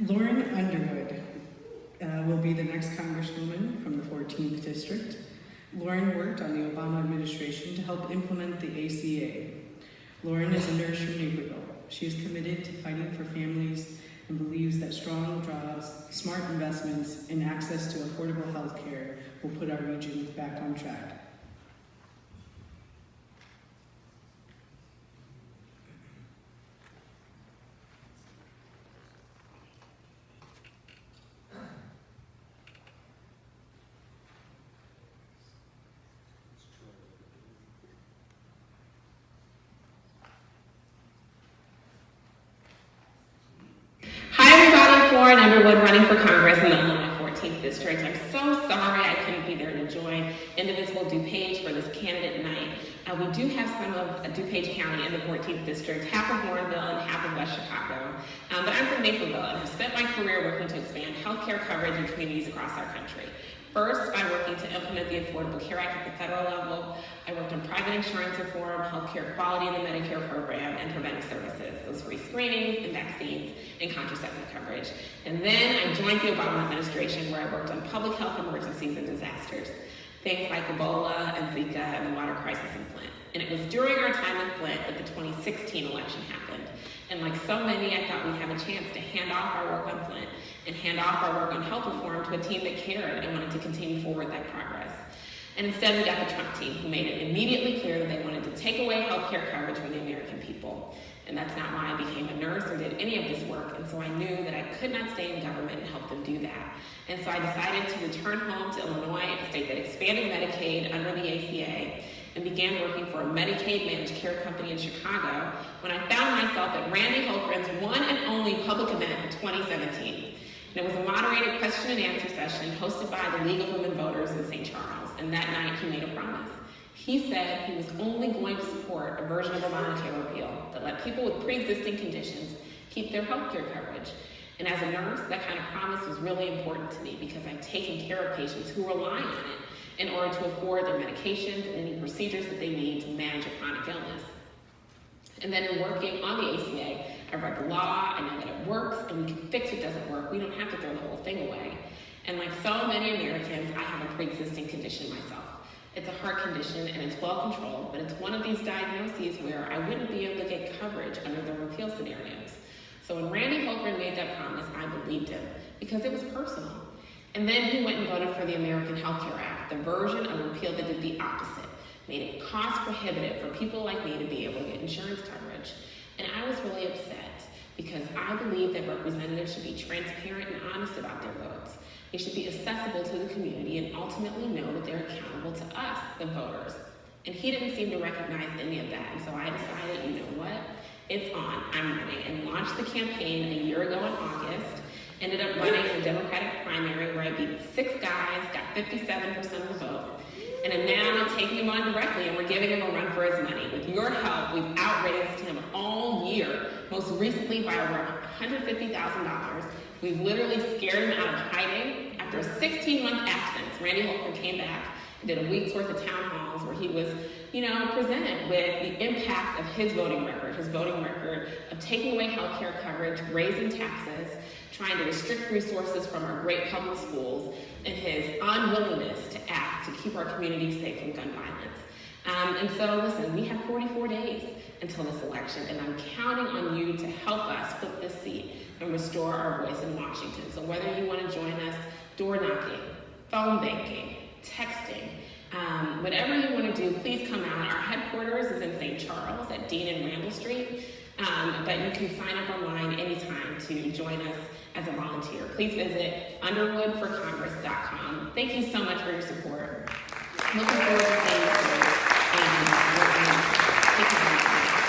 Lauren Underwood will be the next Congresswoman from the 14th District. Lauren worked on the Obama administration to help implement the ACA. Lauren is a nurse from Naperville. She is committed to fighting for families and believes that strong jobs, smart investments, and access to affordable health care will put our region back on track. Lauren Underwood, running for Congress in the Illinois 14th District. I'm so sorry I couldn't be there to join Indivisible DuPage for this candidate night. We do have some of DuPage County in the 14th District, half of Warrenville and half of West Chicago. But I'm from Naperville and have spent my career working to expand healthcare coverage in communities across our country. First, by working to implement the Affordable Care Act at the federal level, I worked on private insurance reform, healthcare quality in the Medicare program, and preventive services, those free screenings and vaccines and contraceptive coverage. And then I joined the Obama administration where I worked on public health emergencies and disasters, things like Ebola and Zika and the water crisis in Flint. And it was during our time in Flint that the 2016 election happened. And like so many, I thought we'd have a chance to hand off our work on Flint and hand off our work on health reform to a team that cared and wanted to continue forward that progress. And instead we got the Trump team, who made it immediately clear that they wanted to take away health care coverage from the American people. And that's not why I became a nurse or did any of this work, and so I knew that I could not stay in government and help them do that. And so I decided to return home to Illinois, a state that expanded Medicaid under the ACA, and began working for a Medicaid managed care company in Chicago when I found myself at Randy Holgren's one and only public event in 2017. And it was a moderated question and answer session hosted by the League of Women Voters in St. Charles, and that night he made a promise. He said he was only going to support a version of Obamacare repeal that let people with pre-existing conditions keep their health care coverage. And as a nurse, that kind of promise was really important to me because I've taken care of patients who rely on it in order to afford their medications and any procedures that they need to manage a chronic illness. And then in working on the ACA, I read the law, I know that it works, and we can fix what doesn't work. We don't have to throw the whole thing away. And like so many Americans, I have a pre-existing condition myself. It's a heart condition and it's well controlled, but it's one of these diagnoses where I wouldn't be able to get coverage under the repeal scenarios. So when Randy Holgren made that promise, I believed him because it was personal. And then he went and voted for the American Health Care Act, the version of repeal that did the opposite, made it cost prohibitive for people like me to be able to get insurance coverage. And I was really upset because I believe that representatives should be transparent and honest about their votes. They should be accessible to the community and ultimately know that they're accountable to us, the voters. And he didn't seem to recognize any of that. And so I decided, you know what? It's on, I'm running, and launched the campaign a year ago in August. Ended up running the Democratic primary where I beat 6 guys, got 57% of the vote. And am now taking him on directly, and we're giving him a run for his money. With your help, we've outraised him all year, most recently by around $150,000. We've literally scared him out of hiding. After a 16-month absence, Randy Holgren came back and did a week's worth of town halls where he was, presented with the impact of his voting record of taking away health care coverage, raising taxes, trying to restrict resources from our great public schools, and his unwillingness to act to keep our communities safe from gun violence. And so listen, we have 44 days until this election, and I'm counting on you to help us flip this seat and restore our voice in Washington. So whether you want to join us door knocking, phone banking, texting, whatever you want to do, please come out. Our headquarters is in St. Charles at Dean and Randall Street, but you can sign up online anytime to join us as a volunteer. Please visit underwoodforcongress.com. Thank you so much for your support. Looking forward to seeing you and working. Take care.